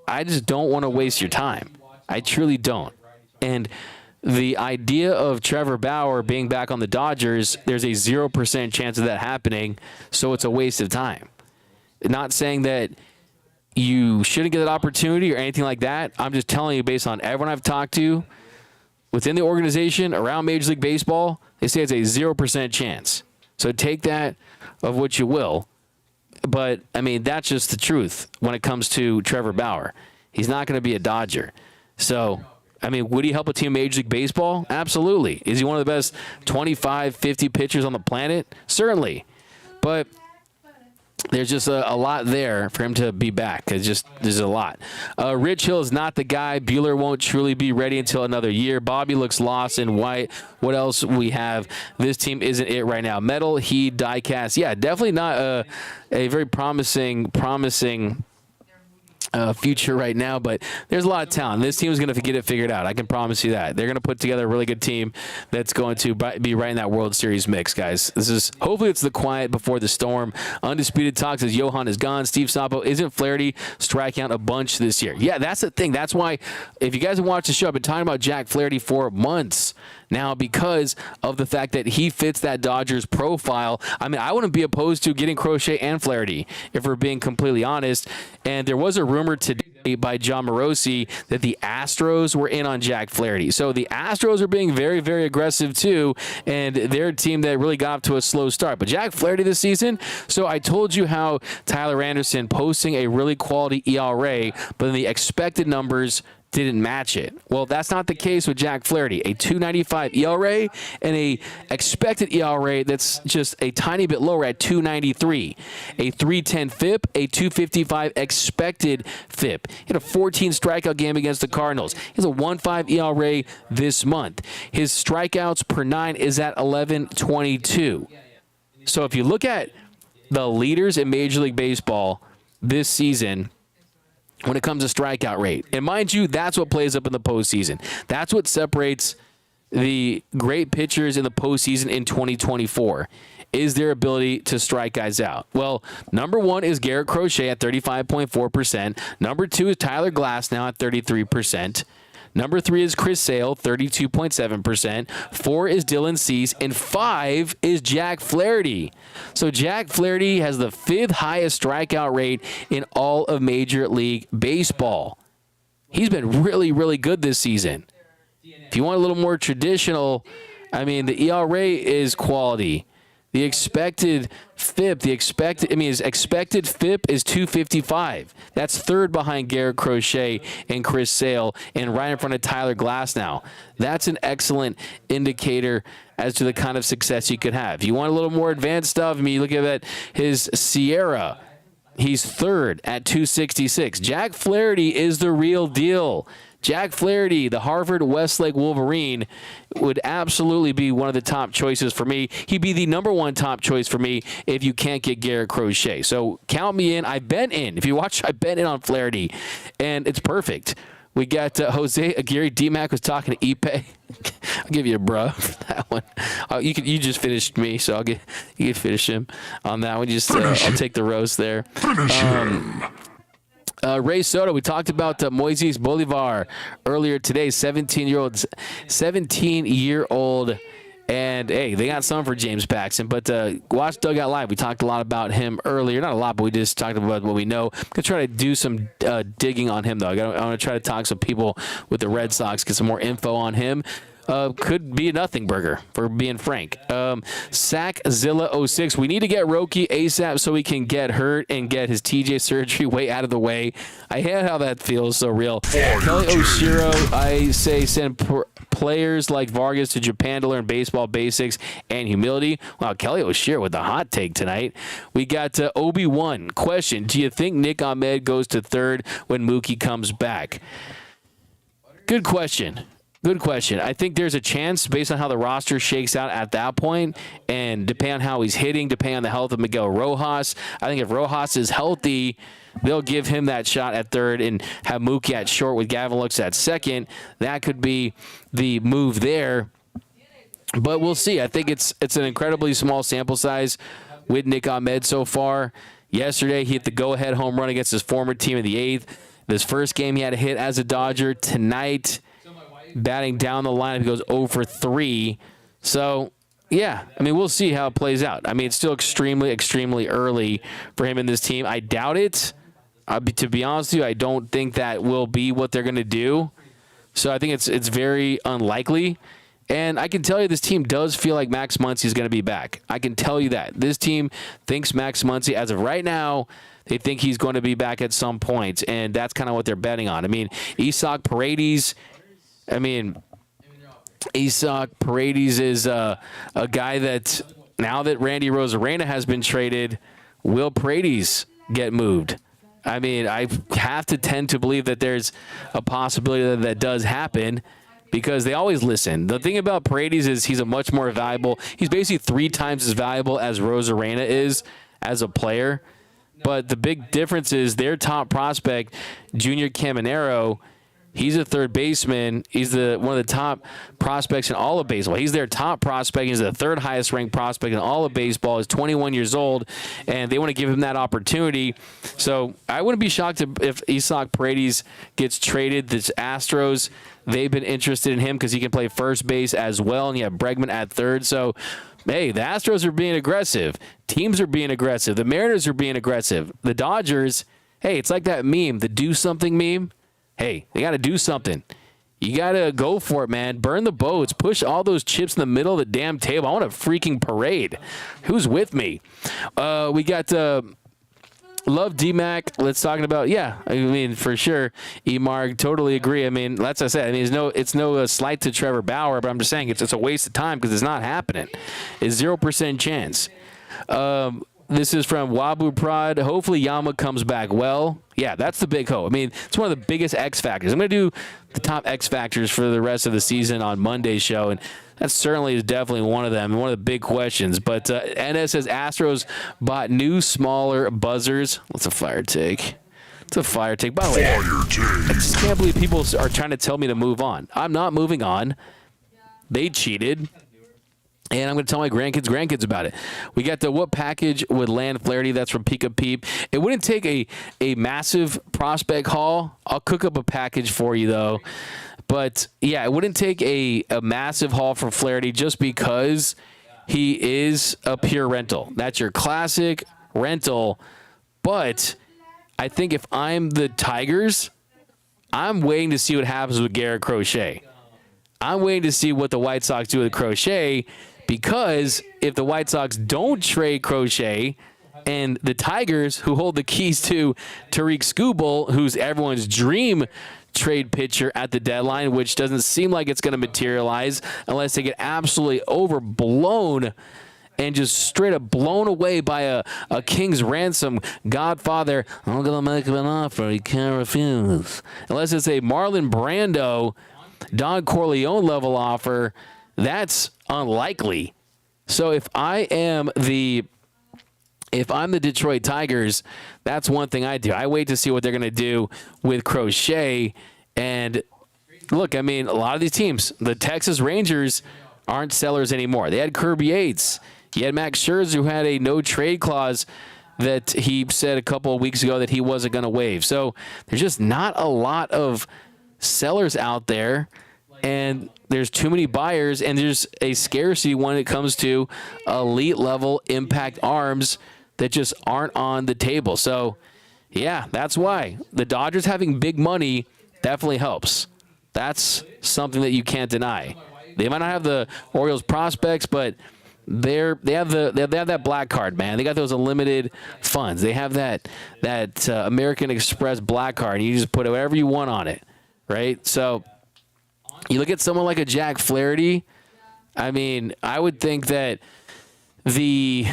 I just don't want to waste your time. I truly don't. And the idea of Trevor Bauer being back on the Dodgers, there's a 0% chance of that happening, so it's a waste of time. Not saying that you shouldn't get that opportunity or anything like that. I'm just telling you, based on everyone I've talked to within the organization, around Major League Baseball, they say it's a 0% chance. So take that of what you will. But, I mean, that's just the truth when it comes to Trevor Bauer. He's not going to be a Dodger. So, I mean, would he help a team in Major League Baseball? Absolutely. Is he one of the best 25, 50 pitchers on the planet? Certainly. But there's just a lot there for him to be back. There's a lot. Rich Hill is not the guy. Bueller won't truly be ready until another year. Bobby looks lost in white. What else we have? This team isn't it right now. Metal, Heat, Diecast. Yeah, definitely not a very promising future right now, but there's a lot of talent. This team is going to get it figured out. I can promise you that. They're going to put together a really good team that's going to be right in that World Series mix, guys. Hopefully it's the quiet before the storm. Undisputed Talk says Johan is gone. Steve Sapo, isn't Flaherty striking out a bunch this year? Yeah, that's the thing. That's why, if you guys have watched the show, I've been talking about Jack Flaherty for months now because of the fact that he fits that Dodgers profile. I mean, I wouldn't be opposed to getting Crochet and Flaherty, if we're being completely honest. And there was a rumor today by John Morosi that the Astros were in on Jack Flaherty. So the Astros are being very, very aggressive too, and they're a team that really got off to a slow start. But Jack Flaherty this season, so I told you how Tyler Anderson posting a really quality ERA, but then the expected numbers didn't match it. Well, that's not the case with Jack Flaherty. A 2.95 ERA and a expected ERA that's just a tiny bit lower at 2.93. A 3.10 FIP, a 2.55 expected FIP. He had a 14 strikeout game against the Cardinals. He has a 1.5 ERA this month. His strikeouts per 9 is at 11.22. So if you look at the leaders in Major League Baseball this season, when it comes to strikeout rate. And mind you, that's what plays up in the postseason. That's what separates the great pitchers in the postseason in 2024, is their ability to strike guys out. Well, number 1 is Garrett Crochet at 35.4%. Number 2 is Tyler Glass now at 33%. Number 3 is Chris Sale, 32.7%. 4 is Dylan Cease. And 5 is Jack Flaherty. So Jack Flaherty has the 5th highest strikeout rate in all of Major League Baseball. He's been really, really good this season. If you want a little more traditional, I mean, the ERA is quality. The expected FIP, his expected FIP is 255. That's third behind Garrett Crochet and Chris Sale and right in front of Tyler Glasnow. That's an excellent indicator as to the kind of success he could have. If you want a little more advanced stuff, I mean, you look at that, his Sierra, he's third at 266. Jack Flaherty is the real deal. Jack Flaherty, the Harvard Westlake Wolverine, would absolutely be one of the top choices for me. He'd be the number one top choice for me if you can't get Garrett Crochet. So count me in. I bet in. If you watch, I bet in on Flaherty, and it's perfect. We got Jose Aguirre. D-Mac was talking to Ipe. I'll give you a bruh for that one. You just finished me, so you can finish him on that one. I'll take the roast there. Finish him. Ray Soto, we talked about Moises Bolivar earlier today, 17-year-old, and hey, they got some for James Paxton, but watch Dugout Live. We talked a lot about him earlier. Not a lot, but we just talked about what we know. I'm going to try to do some digging on him, though. I want to try to talk to some people with the Red Sox, get some more info on him. Could be a nothing burger, for being frank. Sackzilla06. We need to get Roki ASAP so he can get hurt and get his TJ surgery way out of the way. I hate how that feels so real. Kelly Oshiro, I say send players like Vargas to Japan to learn baseball basics and humility. Wow, Kelly Oshiro with the hot take tonight. We got Obi-Wan. Question, do you think Nick Ahmed goes to third when Mookie comes back? Good question. Good question. I think there's a chance based on how the roster shakes out at that point, and depending on how he's hitting, depending on the health of Miguel Rojas. I think if Rojas is healthy, they'll give him that shot at third and have Mookie at short with Gavin Lux at second. That could be the move there. But we'll see. I think it's an incredibly small sample size with Nick Ahmed so far. Yesterday, he hit the go-ahead home run against his former team in the 8th. This first game, he had a hit as a Dodger. Tonight, batting down the lineup, he goes 0 for 3. So, yeah, I mean, we'll see how it plays out. I mean, it's still extremely, extremely early for him in this team. I doubt it. To be honest with you, I don't think that will be what they're going to do. So I think it's very unlikely. And I can tell you this team does feel like Max Muncy is going to be back. I can tell you that. This team thinks Max Muncy, as of right now, they think he's going to be back at some point, and that's kind of what they're betting on. I mean, Isak Paredes is a guy that, now that Randy Rosarena has been traded, will Paredes get moved? I mean, I have to tend to believe that there's a possibility that does happen because they always listen. The thing about Paredes is he's a much more valuable, he's basically 3 times as valuable as Rosarena is as a player. But the big difference is their top prospect, Junior Caminero, he's a third baseman. He's one of the top prospects in all of baseball. He's their top prospect. He's the third highest ranked prospect in all of baseball. He's 21 years old, and they want to give him that opportunity. So I wouldn't be shocked if Isak Paredes gets traded. The Astros, they've been interested in him because he can play first base as well, and you have Bregman at third. So, hey, the Astros are being aggressive. Teams are being aggressive. The Mariners are being aggressive. The Dodgers, hey, it's like that meme, the do something meme. Hey, they got to do something. You got to go for it, man. Burn the boats. Push all those chips in the middle of the damn table. I want a freaking parade. Who's with me? We got Love D-Mac. Let's talk about, yeah, I mean, for sure. E-Mark, totally agree. I mean, that's what I said. I mean, it's no slight to Trevor Bauer, but I'm just saying it's a waste of time because it's not happening. It's 0% chance. This is from Wabu Prod. Hopefully Yama comes back well. Yeah, that's the big hope. I mean, it's one of the biggest X factors. I'm going to do the top X factors for the rest of the season on Monday's show, and that certainly is definitely one of them and one of the big questions. But NS says Astros bought new, smaller buzzers. What's a fire take? It's a fire take. By the way, I just can't believe people are trying to tell me to move on. I'm not moving on. They cheated. And I'm going to tell my grandkids about it. We got the what package would land Flaherty. That's from Pika Peep. It wouldn't take a massive prospect haul. I'll cook up a package for you, though. But, yeah, it wouldn't take a massive haul for Flaherty just because he is a pure rental. That's your classic rental. But I think if I'm the Tigers, I'm waiting to see what happens with Garrett Crochet. I'm waiting to see what the White Sox do with Crochet, because if the White Sox don't trade Crochet, and the Tigers, who hold the keys to Tariq Skubal, who's everyone's dream trade pitcher at the deadline, which doesn't seem like it's going to materialize unless they get absolutely overblown and just straight up blown away by a king's ransom godfather. I'm going to make him an offer he can't refuse. Unless it's a Marlon Brando, Don Corleone level offer, that's unlikely. So if I'm the Detroit Tigers, that's one thing I do. I wait to see what they're going to do with Crochet. And look, I mean, a lot of these teams, the Texas Rangers aren't sellers anymore. They had Kirby Yates. You had Max Scherzer, who had a no-trade clause that he said a couple of weeks ago that he wasn't going to waive. So there's just not a lot of sellers out there, and there's too many buyers, and there's a scarcity when it comes to elite-level impact arms that just aren't on the table. So, yeah, that's why. The Dodgers having big money definitely helps. That's something that you can't deny. They might not have the Orioles prospects, but they have that black card, man. They got those unlimited funds. They have that American Express black card, and you just put whatever you want on it, right? So you look at someone like a Jack Flaherty. I mean, I would think that the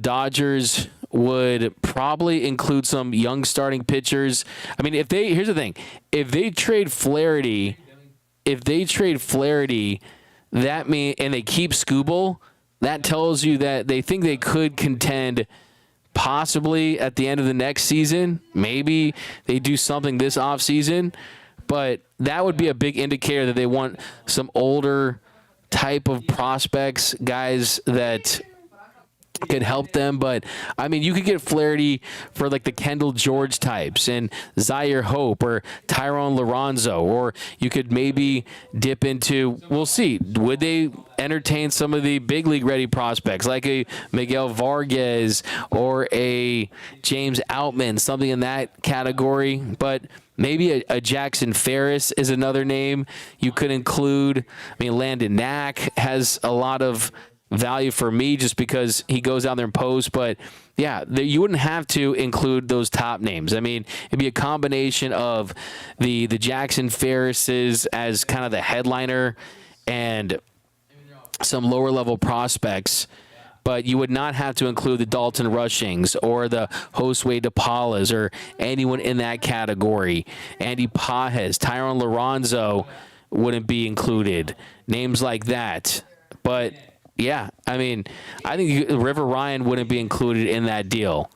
Dodgers would probably include some young starting pitchers. I mean, here's the thing. If they trade Flaherty, that mean, and they keep Skubal, that tells you that they think they could contend possibly at the end of the next season. Maybe they do something this offseason, but that would be a big indicator that they want some older type of prospects, guys that could help them. But I mean, you could get Flaherty for like the Kendall George types and Zaire Hope or Tyrone Lorenzo, or you could maybe dip into, we'll see, would they entertain some of the big league ready prospects like a Miguel Vargas or a James Outman, something in that category. But maybe a Jackson Ferris is another name you could include. I mean, Landon Knack has a lot of value for me just because he goes out there and posts. But yeah, you wouldn't have to include those top names. I mean, it'd be a combination of the Jackson Ferrises as kind of the headliner and some lower level prospects. But you would not have to include the Dalton Rushings or the Josue DePaulas or anyone in that category. Andy Pajes, Tyrone Lorenzo wouldn't be included. Names like that. But yeah, I mean, I think River Ryan wouldn't be included in that deal.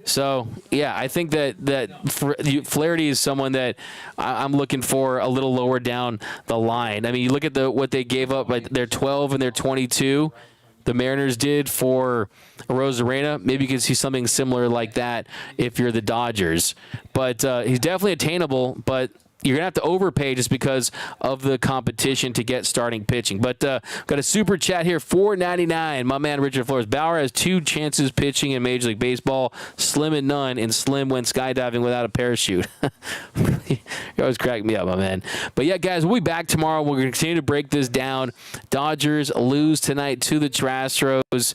So, yeah, I think that Flaherty is someone that I'm looking for a little lower down the line. I mean, you look at what they gave up, like their 12 and their 22, the Mariners did for Rosarena. Maybe you can see something similar like that if you're the Dodgers. But he's definitely attainable, but you're going to have to overpay just because of the competition to get starting pitching. But got a super chat here, $4.99. My man Richard Flores. Bauer has 2 chances pitching in Major League Baseball. Slim and none, and Slim went skydiving without a parachute. You always crack me up, my man. But yeah, guys, we'll be back tomorrow. We're going to continue to break this down. Dodgers lose tonight to the Astros.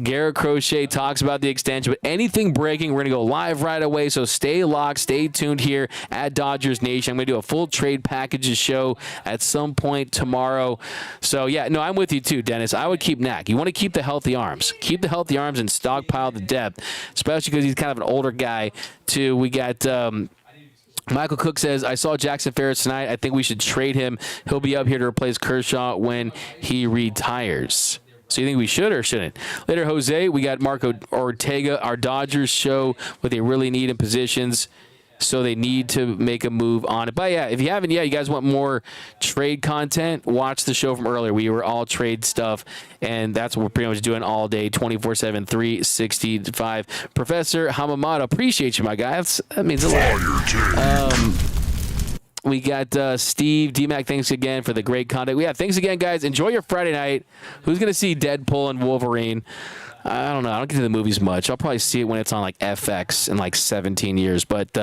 Garrett Crochet talks about the extension, but anything breaking, we're going to go live right away. So stay locked, stay tuned here at Dodgers Nation. I'm going to do a full trade packages show at some point tomorrow. So, yeah, no, I'm with you too, Dennis. I would keep Knack. You want to keep the healthy arms. Keep the healthy arms and stockpile the depth, especially because he's kind of an older guy, too. We got Michael Cook says, I saw Jackson Ferris tonight. I think we should trade him. He'll be up here to replace Kershaw when he retires. So you think we should or shouldn't? Later, Jose, we got Marco Ortega, our Dodgers show, what they really need in positions. So they need to make a move on it. But yeah, if you haven't yet, you guys want more trade content, watch the show from earlier. We were all trade stuff, and that's what we're pretty much doing all day, 24/7, 365. Professor Hamamoto, appreciate you, my guy. That means a lot. We got Steve, D-Mac, thanks again for the great content. Thanks again, guys. Enjoy your Friday night. Who's going to see Deadpool and Wolverine? I don't know. I don't get to the movies much. I'll probably see it when it's on like FX in like 17 years. But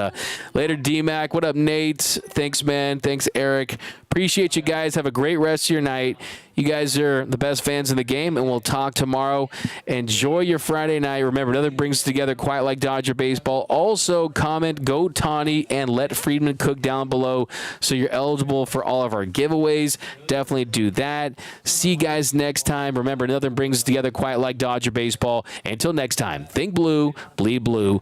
later, D-Mac. What up, Nate? Thanks, man. Thanks, Eric. Appreciate you guys. Have a great rest of your night. You guys are the best fans in the game, and we'll talk tomorrow. Enjoy your Friday night. Remember, nothing brings together quite like Dodger baseball. Also, comment, go Tawny, and let Freeman cook down below so you're eligible for all of our giveaways. Definitely do that. See you guys next time. Remember, nothing brings us together quite like Dodger baseball. Until next time, think blue, bleed blue.